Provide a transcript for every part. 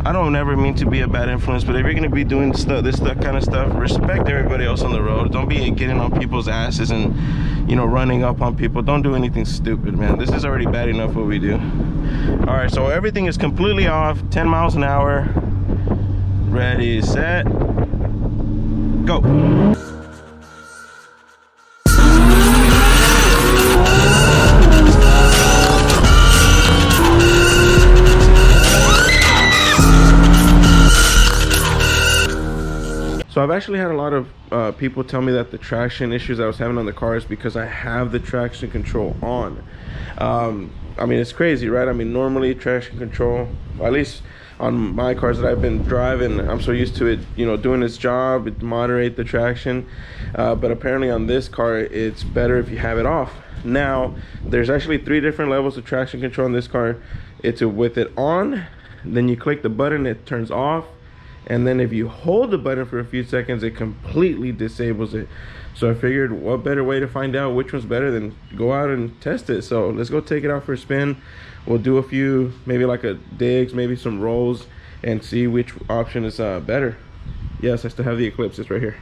I don't ever mean to be a bad influence, but if you're gonna be doing this kind of stuff, respect everybody else on the road. Don't be getting on people's asses and, you know, running up on people. Don't do anything stupid, man. This is already bad enough what we do. All right, so everything is completely off, 10 miles an hour. Ready, set, go. So I've actually had a lot of people tell me that the traction issues I was having on the car is because I have the traction control on. I mean, it's crazy, right? I mean, normally traction control, at least on my cars that I've been driving, I'm so used to it, you know, doing its job, it moderate the traction. But apparently on this car, it's better if you have it off. Now, there's actually 3 different levels of traction control in this car. It's with it on, then you click the button, it turns off. And then if you hold the button for a few seconds, it completely disables it. So I figured what better way to find out which one's better than go out and test it. So let's go take it out for a spin. We'll do a few, maybe like a digs, maybe some rolls, and see which option is better. Yes, I still have the Eclipse, it's right here.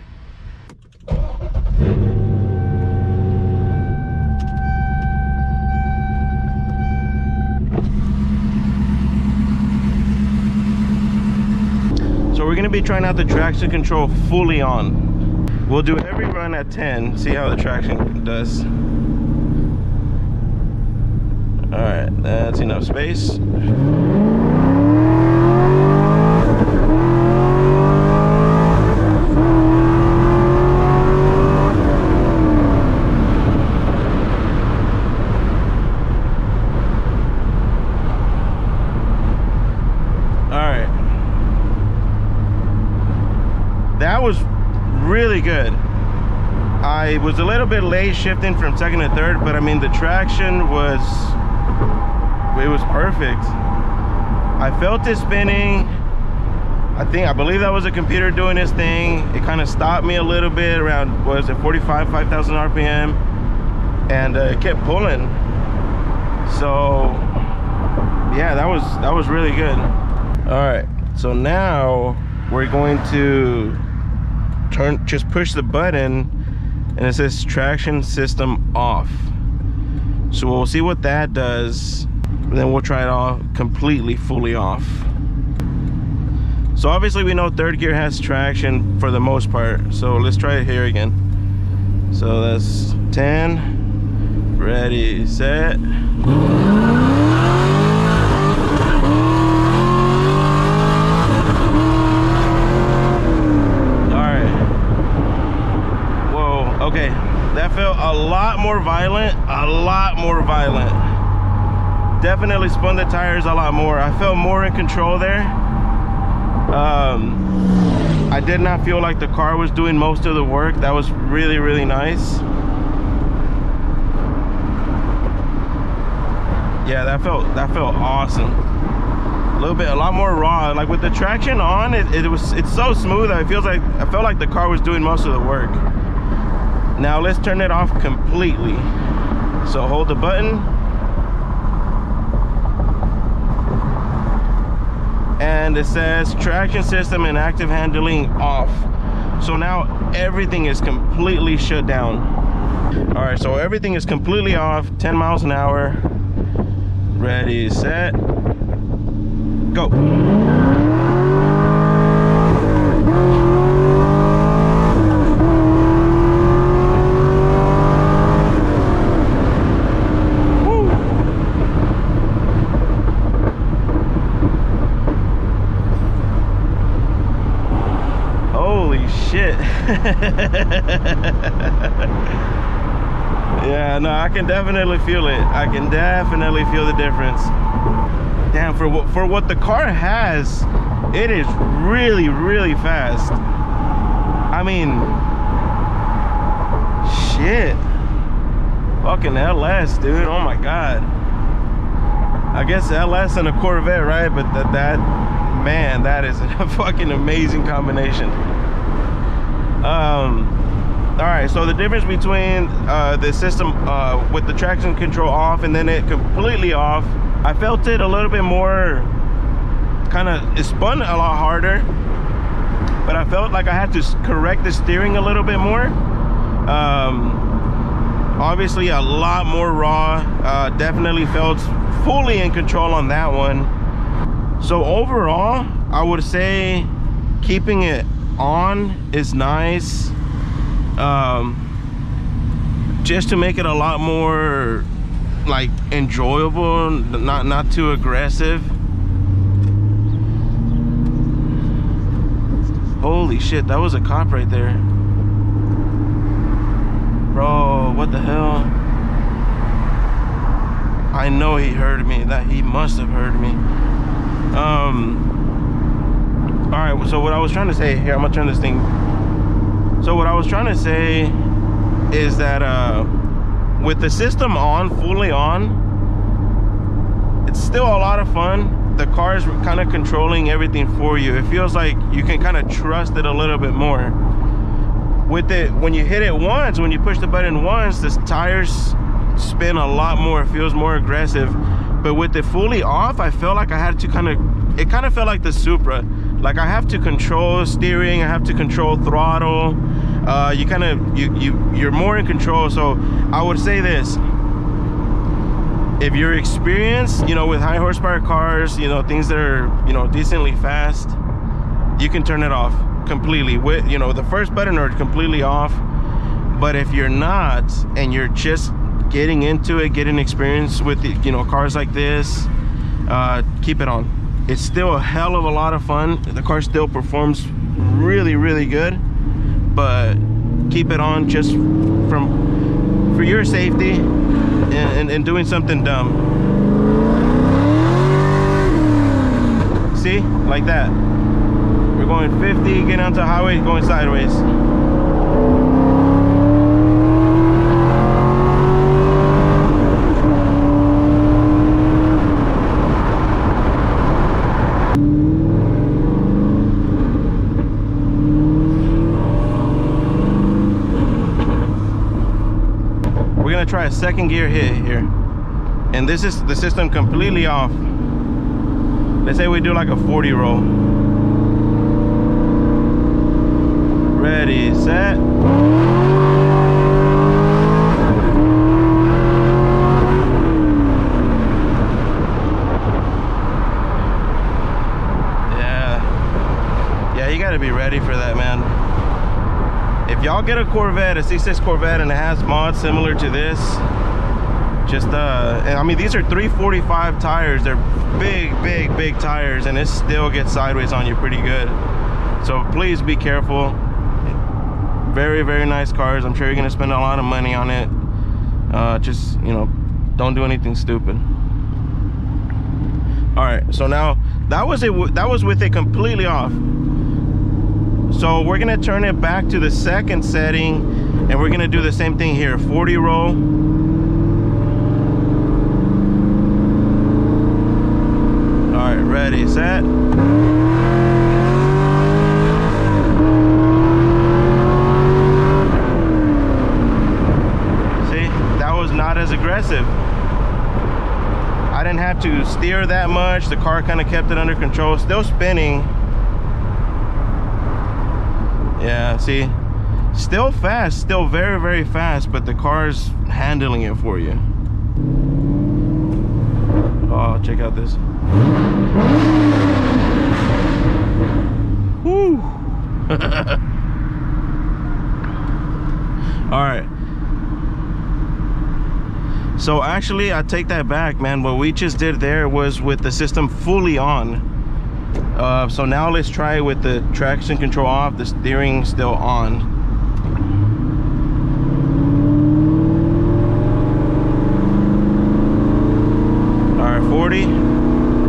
So we're gonna be trying out the traction control fully on. We'll do every run at 10, see how the traction does. All right, that's enough space. That was really good. I was a little bit late shifting from second to third, but I mean the traction was, it was perfect. I felt it spinning. I believe that was a computer doing its thing. It kind of stopped me a little bit around, what was it, 5,000 RPM, and it kept pulling. So yeah, that was really good. All right, so now we're going to just push the button and it says traction system off. So we'll see what that does, and then we'll try it all completely fully off. So obviously we know third gear has traction for the most part, so let's try it here again. So that's 10, ready, set. Okay, that felt a lot more violent, Definitely spun the tires a lot more. I felt more in control there. I did not feel like the car was doing most of the work. That was really, really nice. Yeah, that felt awesome. A lot more raw. Like with the traction on, it's so smooth. I felt like the car was doing most of the work. Now let's turn it off completely. So hold the button. And it says traction system and active handling off. So now everything is completely shut down. All right, so everything is completely off, 10 miles an hour. Ready, set, go. Shit. Yeah, no, I can definitely feel it. I can definitely feel the difference. Damn, for what the car has, it is really, really fast. I mean, shit. Fucking LS, dude. Oh my god. I guess LS and a Corvette, right? But man, that is a fucking amazing combination. All right, so the difference between the system with the traction control off and then it completely off, I felt it a little bit more it spun a lot harder, but I felt like I had to correct the steering a little bit more. Obviously a lot more raw. Definitely felt fully in control on that one. So overall, I would say keeping it on is nice, just to make it a lot more like enjoyable, not too aggressive. Holy shit, that was a cop right there. Bro, what the hell? I know he heard me. That he must have heard me. All right, so what I was trying to say here, I'm gonna turn this thing. So what I was trying to say is that with the system on, fully on, it's still a lot of fun. The car is kind of controlling everything for you. It feels like you can kind of trust it a little bit more. With it, when you hit it once, when you push the button once, the tires spin a lot more. It feels more aggressive. But with it fully off, I felt like I had to it kind of felt like the Supra. Like I have to control steering, I have to control throttle. You're more in control. So I would say this: if you're experienced, with high horsepower cars, things that are, decently fast, you can turn it off completely with, the first button, or completely off. But if you're not, and you're just getting into it, getting experience with cars like this, keep it on. It's still a hell of a lot of fun. The car still performs really, really good, but keep it on just for your safety and doing something dumb. See, like that. We're going 50, getting onto the highway, going sideways. We're gonna try a second gear hit here, and this is the system completely off. Let's say we do like a 40 roll. Ready, set. Yeah, you gotta be ready for that, man. If y'all get a Corvette, a C6 Corvette, and it has mods similar to this, just and I mean, these are 345 tires. They're big tires, and it still gets sideways on you pretty good. So please be careful. Very, very nice cars. I'm sure you're gonna spend a lot of money on it. Just, don't do anything stupid. All right, so now that was it. That was with it completely off. So we're gonna turn it back to the second setting, and we're gonna do the same thing here. 40 roll. All right, ready, set. Not as aggressive. I didn't have to steer that much. The car kind of kept it under control. Still spinning. Yeah, see, still fast, still very, very fast, but the car's handling it for you. Oh, check out this. Woo. All right. So actually, I take that back, man. What we just did there was with the system fully on. So now let's try it with the traction control off, the steering still on. All right, 40,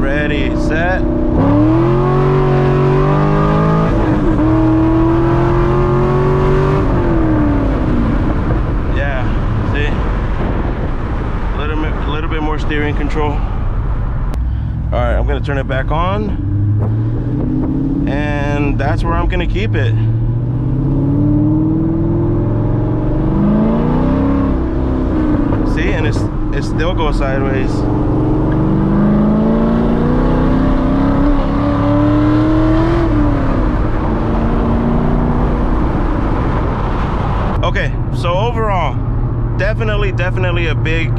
ready, set. Steering control. All right, I'm gonna turn it back on, and that's where I'm gonna keep it. See, and it still goes sideways. definitely a big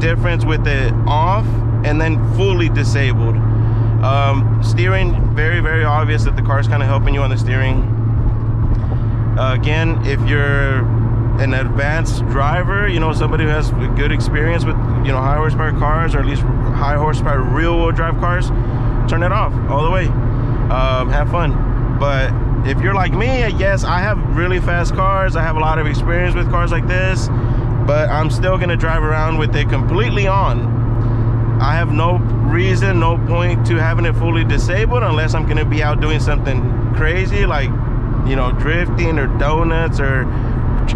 difference with it off and then fully disabled. Steering, very obvious that the car's kind of helping you on the steering. Again, if you're an advanced driver, you know, somebody who has good experience with, you know, high horsepower cars, or at least high horsepower real wheel drive cars, turn it off all the way. Have fun. But if you're like me, yes, I have really fast cars, I have a lot of experience with cars like this, but I'm still gonna drive around with it completely on. I have no reason, no point to having it fully disabled unless I'm gonna be out doing something crazy, like, you know, drifting or donuts, or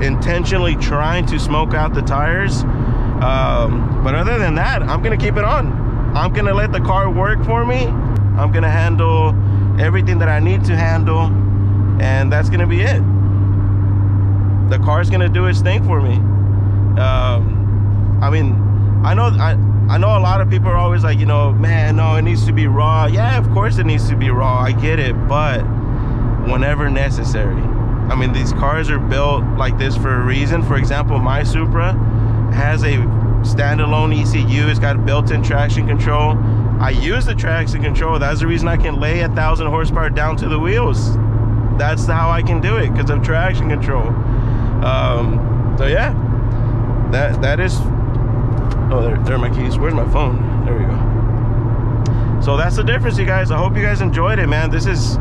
intentionally trying to smoke out the tires. But other than that, I'm gonna keep it on. I'm gonna let the car work for me. I'm gonna handle everything that I need to handle, and that's gonna be it. The car's gonna do its thing for me. I mean, I know a lot of people are always like, you know, man, no, it needs to be raw. Yeah, of course it needs to be raw, I get it, but whenever necessary. I mean, these cars are built like this for a reason. For example, my Supra has a standalone ECU. It's got built-in traction control. I use the traction control. That's the reason I can lay 1,000 horsepower down to the wheels. That's how I can do it, because of traction control. So yeah, that is, oh, there are my keys. Where's my phone? There we go. So that's the difference, you guys. I hope you guys enjoyed it, man. This has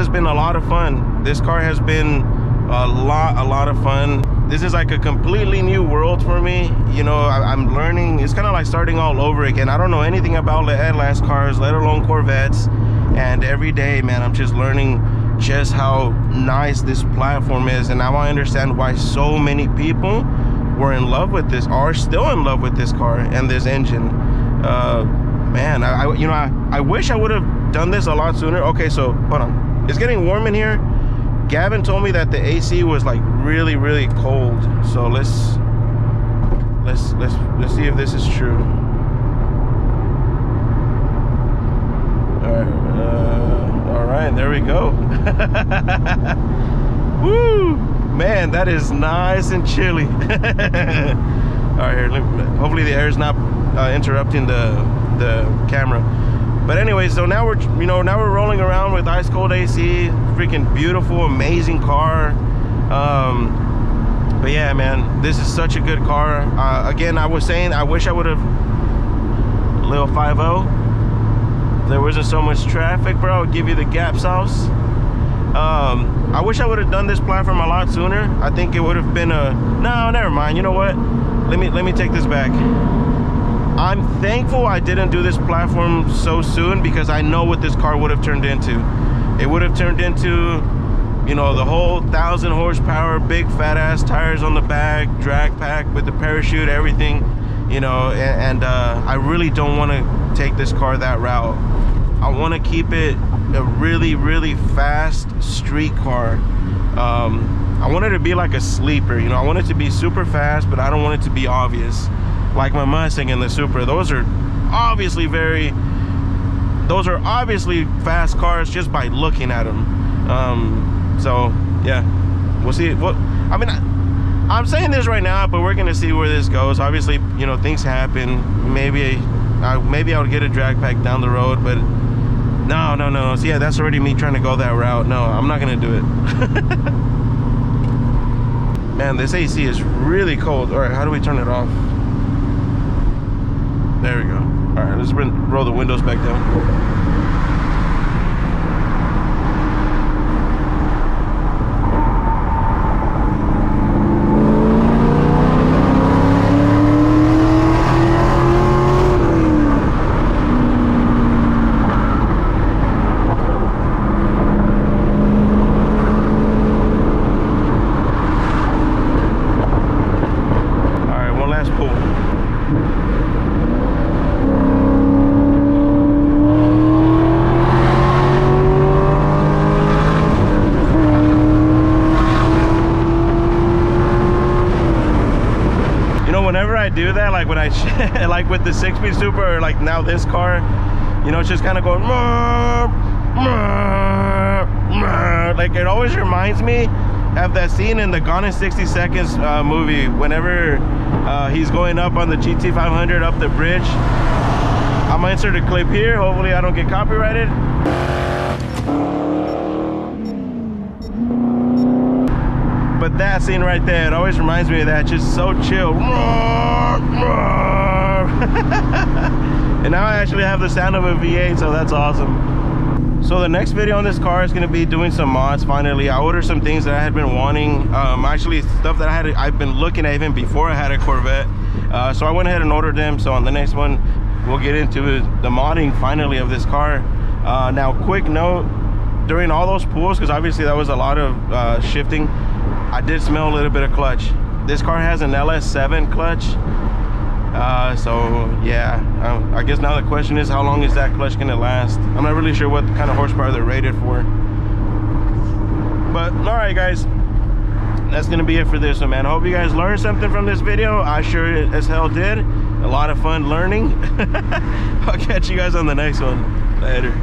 been a lot of fun. This car has been a lot of fun. This is like a completely new world for me. You know, I'm learning. It's kind of like starting all over again. I don't know anything about Atlas cars, let alone Corvettes. And every day, man, I'm just learning just how nice this platform is. And now I understand why so many people were in love with this, are still in love with this car and this engine. Man, I wish I would have done this a lot sooner. Okay, so hold on. It's getting warm in here. Gavin told me that the AC was like really cold. So let's see if this is true. All right, there we go. Woo, man, that is nice and chilly. All right, here, hopefully the air is not interrupting the camera. But anyways, so now we're rolling around with ice cold AC. Freaking beautiful, amazing car. But yeah, man, this is such a good car. Again, I was saying I wish I would have little 5.0. There wasn't so much traffic, bro. I would give you the gap sauce. I wish I would have done this platform a lot sooner. I think it would have been a, no, never mind. You know what? Let me take this back. I'm thankful I didn't do this platform so soon, because I know what this car would have turned into. It would have turned into, you know, the whole 1,000 horsepower, big fat ass tires on the back, drag pack with the parachute, everything, you know, and I really don't want to take this car that route. I want to keep it a really fast street car. I want it to be like a sleeper, you know. I want it to be super fast, but I don't want it to be obvious. Like my Mustang and the Supra, those are obviously fast cars just by looking at them. So yeah, we'll see. I mean, I'm saying this right now, but we're gonna see where this goes. Obviously, you know, things happen. Maybe I'll get a drag pack down the road, but no. So yeah, that's already me trying to go that route. No, I'm not gonna do it. Man, this AC is really cold. All right, how do we turn it off? There we go. All right, let's roll the windows back down. Do that, like when I like with the 6-speed Supra, or like now this car, you know, it's just kind of going like, it always reminds me have that scene in the Gone in 60 Seconds movie, whenever he's going up on the GT500 up the bridge. I'm gonna insert a clip here. Hopefully I don't get copyrighted. But that scene right there, it always reminds me of that. Just so chill. And now I actually have the sound of a V8, so that's awesome. So the next video on this car is going to be doing some mods. Finally, I ordered some things that I had been wanting, actually stuff that I've been looking at even before I had a Corvette. So I went ahead and ordered them. So on the next one, we'll get into the modding finally of this car. Now, quick note, during all those pulls, because obviously that was a lot of shifting, I did smell a little bit of clutch. This car has an LS7 clutch. So yeah, I guess now the question is, how long is that clutch gonna last? I'm not really sure what kind of horsepower they're rated for. But all right, guys, that's gonna be it for this one, man. I hope you guys learned something from this video. I sure as hell did. A lot of fun learning. I'll catch you guys on the next one. Later.